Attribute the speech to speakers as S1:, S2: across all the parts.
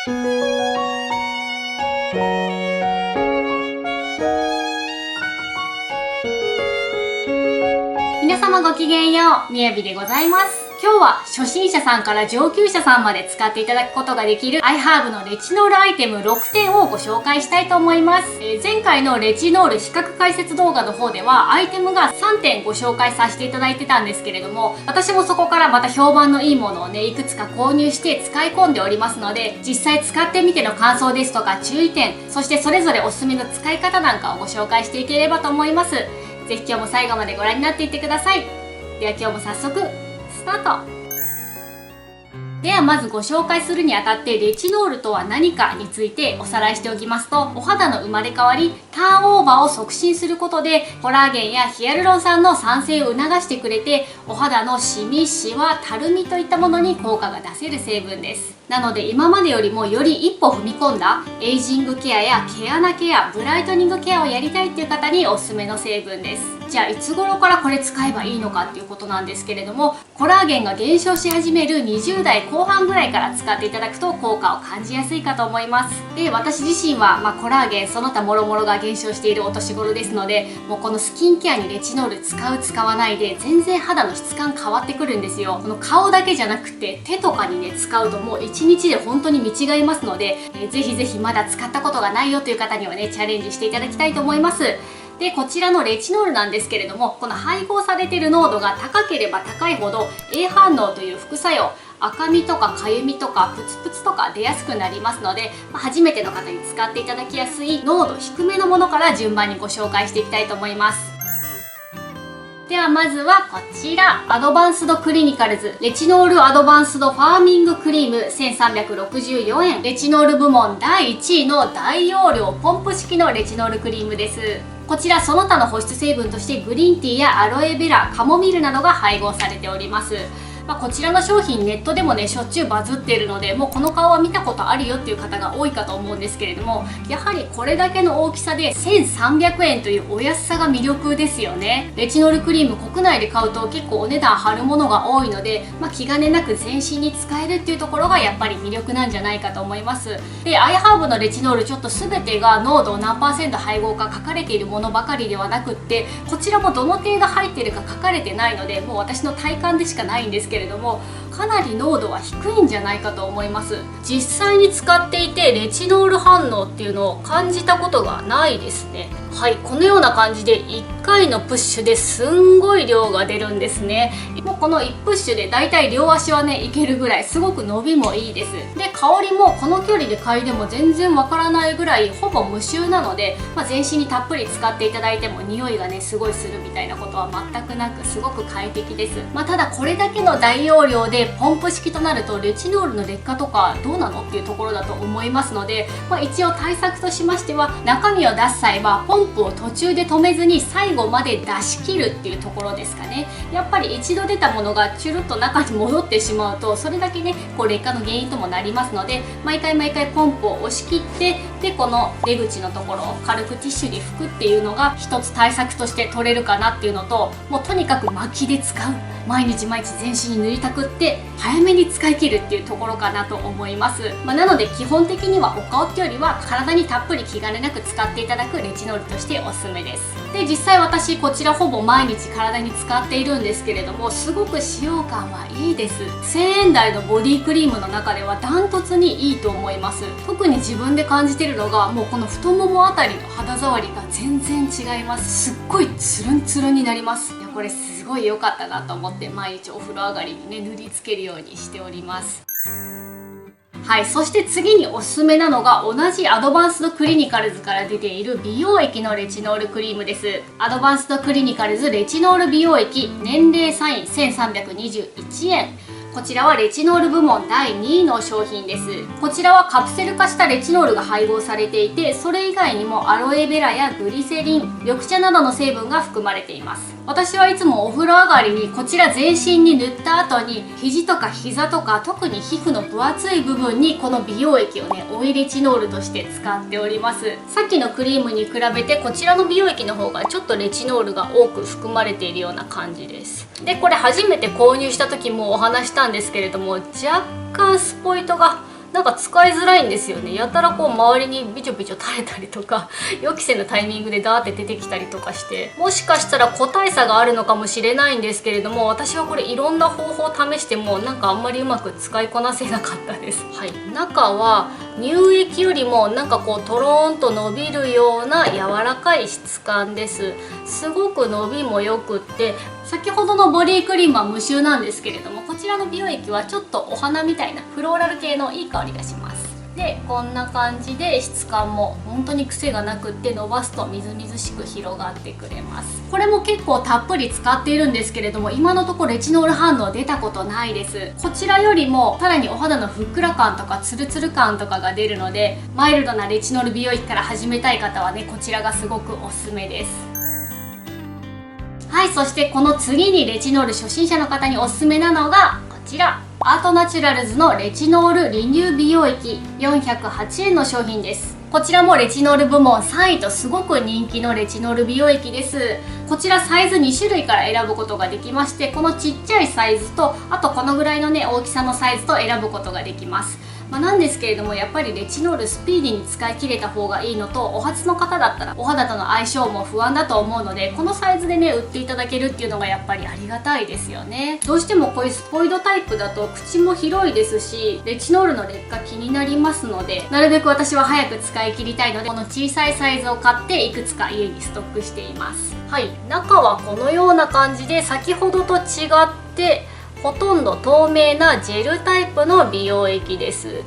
S1: 皆様ごきげんよう、みやびでございます。今日は初心者さんから上級者さんまで使っていただくことができる iHerb のレチノールアイテム6点をご紹介したいと思います。前回のレチノール比較解説動画の方ではアイテムが3点ご紹介させていただいてたんですけれども、私もそこからまた評判のいいものをね、いくつか購入して使い込んでおりますので、実際使ってみての感想ですとか注意点、そしてそれぞれおすすめの使い方なんかをご紹介していければと思います。ぜひ今日も最後までご覧になっていってください。では今日も早速スタート。ではまずご紹介するにあたってレチノールとは何かについておさらいしておきますと、お肌の生まれ変わり、ターンオーバーを促進することでコラーゲンやヒアルロン酸の産生を促してくれて、お肌のシミ、シワ、たるみといったものに効果が出せる成分です。なので今までよりもより一歩踏み込んだエイジングケアや毛穴ケア、ブライトニングケアをやりたいっていう方におすすめの成分です。じゃあいつ頃からこれ使えばいいのかっていうことなんですけれども、コラーゲンが減少し始める20代後半ぐらいから使っていただくと効果を感じやすいかと思います。で、私自身は、コラーゲンその他諸々が減少しているお年頃ですので、もうこのスキンケアにレチノール使う使わないで全然肌の質感変わってくるんですよ。この顔だけじゃなくて手とかにね使うともう1日で本当に見違いますので、ぜひぜひまだ使ったことがないよという方にはねチャレンジしていただきたいと思います。で、こちらのレチノールなんですけれども、この配合されている濃度が高ければ高いほど A 反応という副作用、赤みとかかゆみとかプツプツとか出やすくなりますので、初めての方に使っていただきやすい濃度低めのものから順番にご紹介していきたいと思います。ではまずはこちら、アドバンスドクリニカルズレチノールアドバンスドファーミングクリーム1364円。レチノール部門第1位の大容量ポンプ式のレチノールクリームです。こちらその他の保湿成分としてグリーンティーやアロエベラ、カモミールなどが配合されております。こちらの商品ネットでもねしょっちゅうバズっているので、もうこの顔は見たことあるよっていう方が多いかと思うんですけれども、やはりこれだけの大きさで1300円というお安さが魅力ですよね。レチノールクリーム国内で買うと結構お値段張るものが多いので、気兼ねなく全身に使えるっていうところがやっぱり魅力なんじゃないかと思います。で、iHerbのレチノールちょっと全てが濃度何%配合か書かれているものばかりではなくって、こちらもどの程度入っているか書かれてないので、もう私の体感でしかないんですけれども、かなり濃度は低いんじゃないかと思います。実際に使っていてレチノール反応っていうのを感じたことがないですね。はい、このような感じで1回のプッシュですんごい量が出るんですね。もうこの1プッシュでだいたい両足はねいけるぐらい、すごく伸びもいいです。で、香りもこの距離で嗅いでも全然わからないぐらいほぼ無臭なので、全身にたっぷり使っていただいても匂いがねすごいするみたいなことは全くなく、すごく快適です。ただこれだけの大容量でポンプ式となるとレチノールの劣化とかどうなのっていうところだと思いますので、一応対策としましては、中身を出す際はポンプを途中で止めずに最後まで出し切るっていうところですかね。やっぱり一度出たものがチュルッと中に戻ってしまうと、それだけね劣化の原因ともなりますので、毎回毎回ポンプを押し切って、でこの出口のところを軽くティッシュに拭くっていうのが一つ対策として取れるかなっていうのと、もうとにかく巻きで使う、毎日毎日全身に塗りたくって早めに使い切るっていうところかなと思います。なので基本的にはお顔っていうよりは体にたっぷり気兼ねなく使っていただくレチノールとしておすすめです。で、実際私こちらほぼ毎日体に使っているんですけれども、すごく使用感はいいです。1000円台のボディクリームの中ではダントツにいいと思います。特に自分で感じているのが、もうこの太ももあたりの肌触りが全然違います。すっごいツルンツルンになります。いや、これすごい良かったなと思って毎日お風呂上がりにね塗りつけるようにしております。はい、そして次におすすめなのが、同じアドバンスドクリニカルズから出ている美容液のレチノールクリームです。アドバンスドクリニカルズレチノール美容液年齢サイン1321円。こちらはレチノール部門第2位の商品です。こちらはカプセル化したレチノールが配合されていて、それ以外にもアロエベラやグリセリン、緑茶などの成分が含まれています。私はいつもお風呂上がりにこちら全身に塗った後に、肘とか膝とか特に皮膚の分厚い部分にこの美容液をねオイレチノールとして使っております。さっきのクリームに比べてこちらの美容液の方がちょっとレチノールが多く含まれているような感じです。で、これ初めて購入した時もお話したんですけれども、若干スポイトがなんか使いづらいんですよね。やたらこう周りにビチョビチョ垂れたりとか予期せぬタイミングでダーって出てきたりとかして、もしかしたら個体差があるのかもしれないんですけれども、私はこれいろんな方法を試してもなんかあんまりうまく使いこなせなかったです。はい、中は乳液よりもなんかこうトローンと伸びるような柔らかい質感です。すごく伸びもよくって、先ほどのボディクリームは無臭なんですけれども、こちらの美容液はちょっとお花みたいなフローラル系のいい香りがします。でこんな感じで質感も本当に癖がなくって、伸ばすとみずみずしく広がってくれます。これも結構たっぷり使っているんですけれども、今のところレチノール反応出たことないです。こちらよりもさらにお肌のふっくら感とかツルツル感とかが出るので、マイルドなレチノール美容液から始めたい方はね、こちらがすごくおすすめです。はい、そしてこの次にレチノール初心者の方におすすめなのがこちら、アートナチュラルズのレチノールリニュー美容液、408円の商品です。こちらもレチノール部門3位とすごく人気のレチノール美容液です。こちらサイズ2種類から選ぶことができまして、このちっちゃいサイズと、あとこのぐらいのね大きさのサイズと選ぶことができます。なんですけれども、やっぱりレチノールスピーディーに使い切れた方がいいのと、お初の方だったらお肌との相性も不安だと思うので、このサイズでね売っていただけるっていうのがやっぱりありがたいですよね。どうしてもこういうスポイドタイプだと口も広いですし、レチノールの劣化気になりますので、なるべく私は早く使い切りたいので、この小さいサイズを買っていくつか家にストックしています。はい、中はこのような感じで、先ほどと違ってほとんど透明なジェルタイプの美容液です。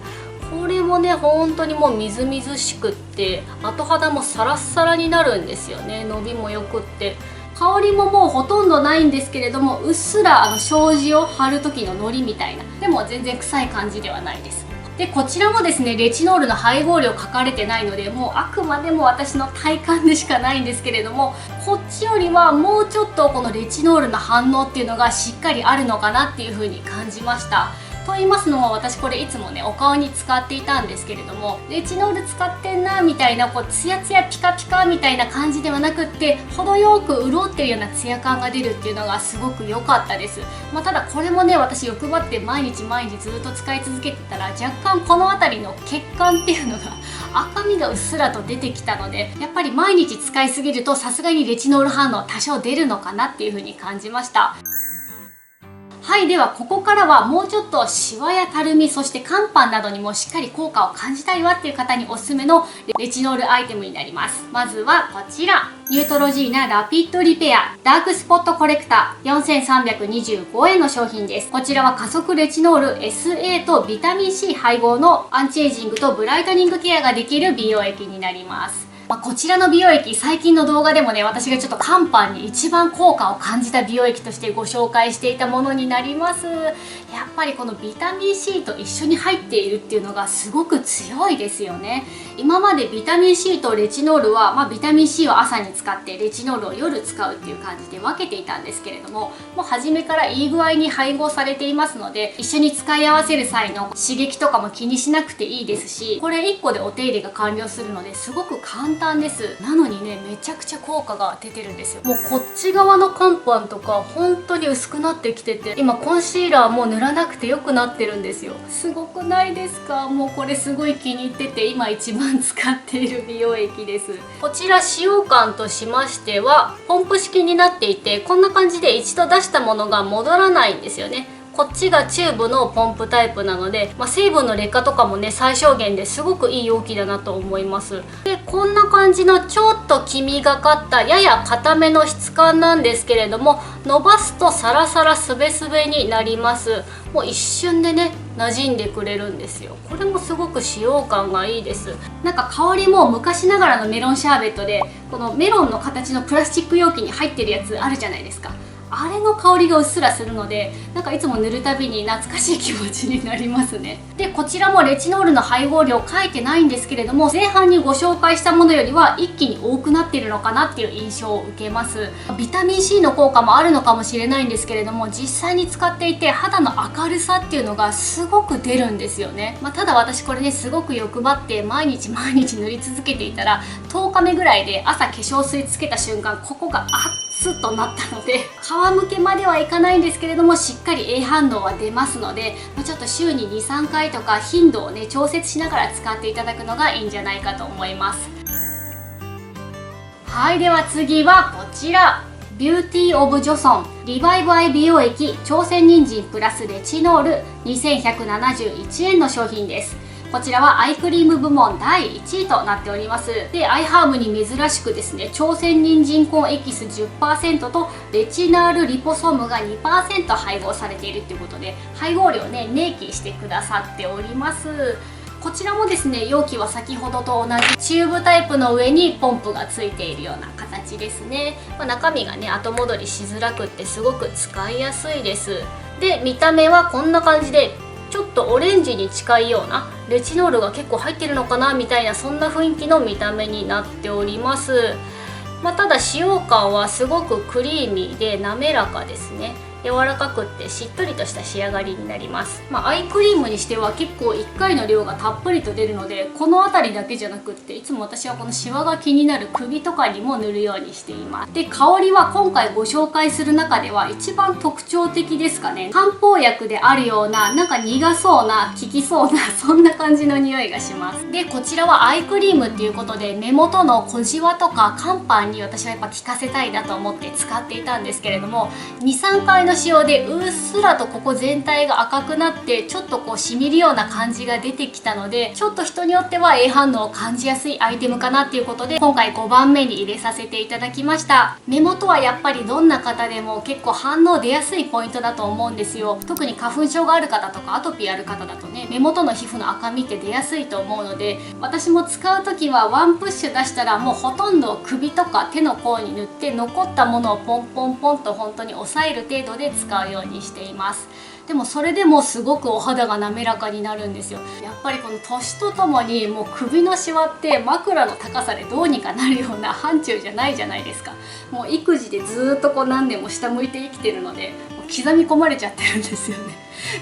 S1: これもね本当にもうみずみずしくって、後肌もサラッサラになるんですよね。伸びもよくって、香りももうほとんどないんですけれども、うっすら障子を貼る時ののりみたいな、でも全然臭い感じではないです。でこちらもですね、レチノールの配合量書かれてないので、もうあくまでも私の体感でしかないんですけれども、こっちよりはもうちょっとこのレチノールの反応っていうのがしっかりあるのかなっていう風に感じました。と言いますのも、私これいつもねお顔に使っていたんですけれども、レチノール使ってんなみたいな、こうツヤツヤピカピカみたいな感じではなくって、程よく潤ってるようなツヤ感が出るっていうのがすごく良かったです。ただこれもね、私欲張って毎日ずっと使い続けてたら、若干この辺りの血管っていうのが赤みがうっすらと出てきたので、やっぱり毎日使いすぎるとさすがにレチノール反応多少出るのかなっていう風に感じました。はい、ではここからはもうちょっとシワやたるみ、そして乾パンなどにもしっかり効果を感じたいわっていう方におすすめのレチノールアイテムになります。まずはこちら、ニュートロジーナラピッドリペアダークスポットコレクター、4325円の商品です。こちらは加速レチノール SA とビタミン C 配合のアンチエイジングとブライトニングケアができる美容液になります。こちらの美容液、最近の動画でもね、私がちょっと乾パンに一番効果を感じた美容液としてご紹介していたものになります。やっぱりこのビタミン C と一緒に入っているっていうのがすごく強いですよね。今までビタミン C とレチノールは、ビタミン C を朝に使ってレチノールを夜使うっていう感じで分けていたんですけれども、もう初めからいい具合に配合されていますので、一緒に使い合わせる際の刺激とかも気にしなくていいですし、これ1個でお手入れが完了するのですごく簡単です。なのにね、めちゃくちゃ効果が出てるんですよ。もうこっち側の乾パンとか本当に薄くなってきてて、今コンシーラーも塗らなくてよくなってるんですよ。すごくないですか？もうこれすごい気に入ってて、今一番使っている美容液です。こちら使用感としましてはポンプ式になっていて、こんな感じで一度出したものが戻らないんですよね。こっちがチューブのポンプタイプなので、成分の劣化とかもね最小限ですごくいい容器だなと思います。でこんな感じのちょっと黄みがかったやや固めの質感なんですけれども、伸ばすとサラサラスベスベになります。もう一瞬でね馴染んでくれるんですよ。これもすごく使用感がいいです。なんか香りも昔ながらのメロンシャーベットで、このメロンの形のプラスチック容器に入ってるやつあるじゃないですか。あれの香りがうっすらするので、なんかいつも塗るたびに懐かしい気持ちになりますね。でこちらもレチノールの配合量書いてないんですけれども、前半にご紹介したものよりは一気に多くなっているのかなっていう印象を受けます。ビタミン C の効果もあるのかもしれないんですけれども、実際に使っていて肌の明るさっていうのがすごく出るんですよね。ただ私これねすごく欲張って毎日塗り続けていたら、10日目ぐらいで朝化粧水つけた瞬間、ここがスッとなったので、皮むけまではいかないんですけれども、しっかり A 反応は出ますので、ちょっと週に 2,3 回とか頻度をね調節しながら使っていただくのがいいんじゃないかと思います。はい、では次はこちら、ビューティーオブジョソンリバイブアイ美容液朝鮮人参プラスレチノール2171円の商品です。こちらはアイクリーム部門第1位となっております。で、アイハーブに珍しくですね、朝鮮人参根エキス 10% とレチナールリポソームが 2% 配合されているということで、配合量ね明記してくださっております。こちらもですね、容器は先ほどと同じチューブタイプの上にポンプがついているような形ですね。中身がね後戻りしづらくってすごく使いやすいです。で、見た目はこんな感じでちょっとオレンジに近いような、レチノールが結構入ってるのかなみたいな、そんな雰囲気の見た目になっております。ただ使用感はすごくクリーミーで滑らかですね。柔らかくってしっとりとした仕上がりになります。アイクリームにしては結構1回の量がたっぷりと出るので、この辺りだけじゃなくって、いつも私はこのシワが気になる首とかにも塗るようにしています。で、香りは今回ご紹介する中では一番特徴的ですかね。漢方薬であるような、なんか苦そうな、効きそうなそんな感じの匂いがします。で、こちらはアイクリームっていうことで、目元の小じわとか肝斑に私はやっぱ効かせたいなと思って使っていたんですけれども、2,3 回の使用でうっすらとここ全体が赤くなって、ちょっとこうしみるような感じが出てきたので、ちょっと人によっては A 反応を感じやすいアイテムかなっていうことで、今回5番目に入れさせていただきました。目元はやっぱりどんな方でも結構反応出やすいポイントだと思うんですよ。特に花粉症がある方とかアトピーある方だとね、目元の皮膚の赤みって出やすいと思うので、私も使う時はワンプッシュ出したらもうほとんど首とか手の甲に塗って、残ったものをポンポンポンと本当に押さえる程度で使うようにしています。でもそれでもすごくお肌が滑らかになるんですよ。やっぱりこの年とともにもう首のシワって枕の高さでどうにかなるような範疇じゃないじゃないですか。もう育児でずっとこう何年も下向いて生きてるので、もう刻み込まれちゃってるんですよね。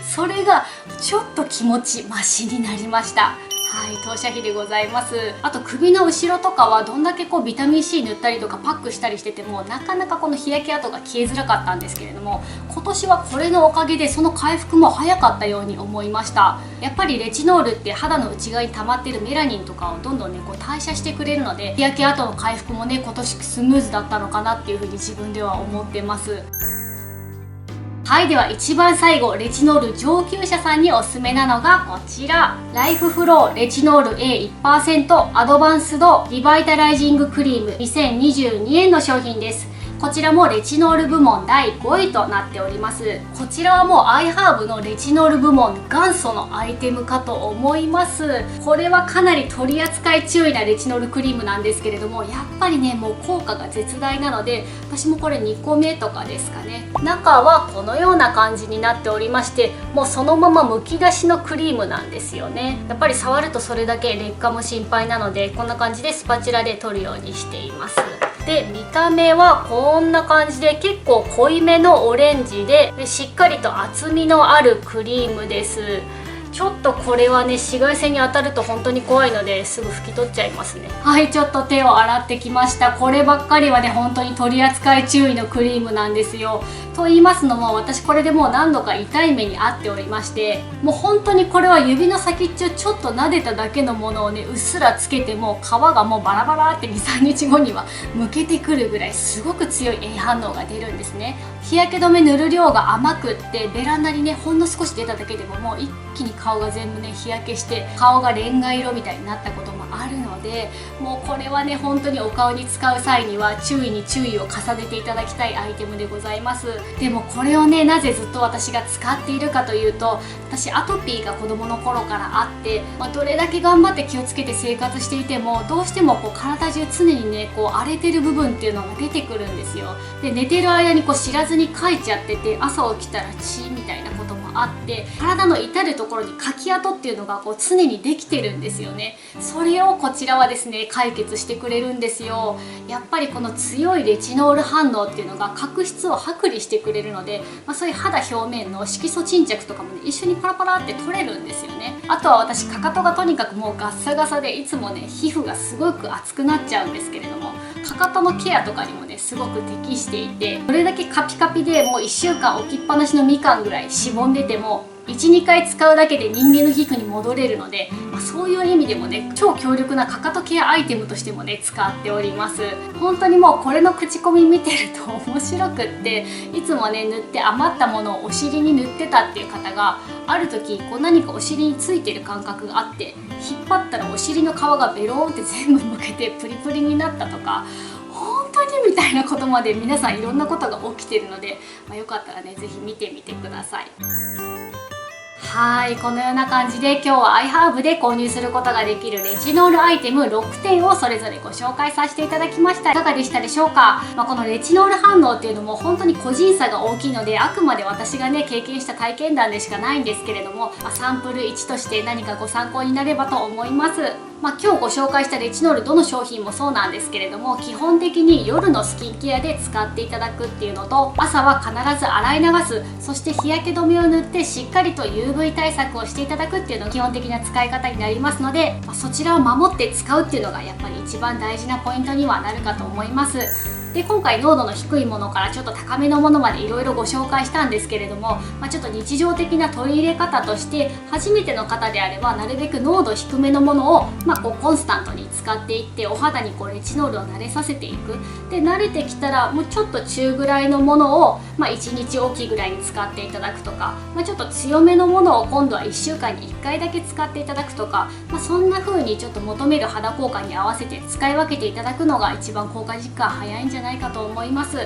S1: それがちょっと気持ちマシになりました。はい、当社費でございます。あと首の後ろとかはどんだけこうビタミン C 塗ったりとかパックしたりしてても、なかなかこの日焼け跡が消えづらかったんですけれども、今年はこれのおかげでその回復も早かったように思いました。やっぱりレチノールって肌の内側に溜まってるメラニンとかをどんどんねこう代謝してくれるので、日焼け跡の回復もね今年スムーズだったのかなっていうふうに自分では思ってます。はい、では一番最後、レチノール上級者さんにおすすめなのがこちら、ライフフローレチノール A1% アドバンスドリバイタライジングクリーム2022円の商品です。こちらもレチノール部門第5位となっております。こちらはもうアイハーブのレチノール部門元祖のアイテムかと思います。これはかなり取り扱い注意なレチノールクリームなんですけれども、やっぱりねもう効果が絶大なので、私もこれ2個目とかですかね。中はこのような感じになっておりまして、もうそのままむき出しのクリームなんですよね。やっぱり触るとそれだけ劣化も心配なので、こんな感じでスパチュラで取るようにしています。で、見た目はこんな感じで結構濃いめのオレンジで、しっかりと厚みのあるクリームです。ちょっとこれはね紫外線に当たると本当に怖いのですぐ拭き取っちゃいますね。はい、ちょっと手を洗ってきました。こればっかりはね本当に取り扱い注意のクリームなんですよ。と言いますのも、私これでもう何度か痛い目に遭っておりまして、もう本当にこれは指の先っちょちょっと撫でただけのものをねうっすらつけても皮がもうバラバラって 2,3 日後にはむけてくるぐらいすごく強いA反応が出るんですね。日焼け止め塗る量が甘くって、ベランダにねほんの少し出ただけでももう一気に顔が全部ね日焼けして顔がレンガ色みたいになったこともあるので、もうこれはね本当にお顔に使う際には注意に注意を重ねていただきたいアイテムでございます。でもこれをねなぜずっと私が使っているかというと、私アトピーが子供の頃からあって、どれだけ頑張って気をつけて生活していてもどうしてもこう体中常にねこう荒れてる部分っていうのが出てくるんですよ。で、寝てる間にこう知らずにかいちゃってて、朝起きたら血みたいなこともあって、体の至る所にかき跡っていうのがこう常にできてるんですよね。それをこちらはですね解決してくれるんですよ。やっぱりこの強いレチノール反応っていうのが角質を剥離してくれるので、そういう肌表面の色素沈着とかもね、一緒にパラパラって取れるんですよね。あとは私かかとがとにかくもうガッサガサで、いつもね皮膚がすごく熱くなっちゃうんですけれども、かかとのケアとかにもねすごく適していて、これだけカピカピでもう1週間置きっぱなしのみかんぐらいしぼんでても 1,2 回使うだけで人間の皮膚に戻れるので、そういう意味でもね超強力なかかとケアアイテムとしてもね使っております。本当にもうこれの口コミ見てると面白くって、いつもね塗って余ったものをお尻に塗ってたっていう方が、ある時こう何かお尻についてる感覚があって、引っ張ったらお尻の皮がベローンって全部むけてプリプリになったとか、本当にみたいなことまで皆さんいろんなことが起きてるので、よかったらね是非見てみてください。はい、このような感じで今日はアイハーブで購入することができるレチノールアイテム6点をそれぞれご紹介させていただきました。いかがでしたでしょうか。このレチノール反応っていうのも本当に個人差が大きいので、あくまで私がね経験した体験談でしかないんですけれども、サンプル1として何かご参考になればと思います。今日ご紹介したレチノールどの商品もそうなんですけれども、基本的に夜のスキンケアで使っていただくっていうのと、朝は必ず洗い流す、そして日焼け止めを塗ってしっかりと UV 対策をしていただくっていうのが基本的な使い方になりますので、そちらを守って使うっていうのがやっぱり一番大事なポイントにはなるかと思います。で今回濃度の低いものからちょっと高めのものまでいろいろご紹介したんですけれども、ちょっと日常的な取り入れ方として、初めての方であればなるべく濃度低めのものを、こうコンスタントに使っていって、お肌にこうレチノールを慣れさせていく。で慣れてきたらもうちょっと中ぐらいのものを、1日おきぐらいに使っていただくとか、ちょっと強めのものを今度は1週間に1回だけ使っていただくとか、そんな風にちょっと求める肌効果に合わせて使い分けていただくのが一番効果実感早いんじゃないかと思います。は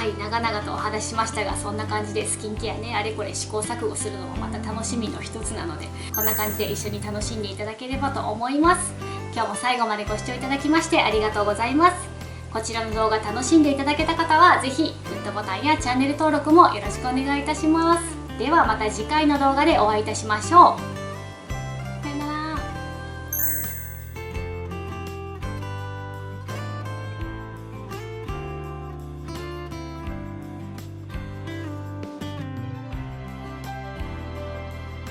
S1: い、長々とお話ししましたが、そんな感じでスキンケアね、あれこれ試行錯誤するのもまた楽しみの一つなので、こんな感じで一緒に楽しんでいただければと思います。今日も最後までご視聴いただきましてありがとうございます。こちらの動画楽しんでいただけた方は、ぜひグッドボタンやチャンネル登録もよろしくお願いいたします。ではまた次回の動画でお会いいたしましょう。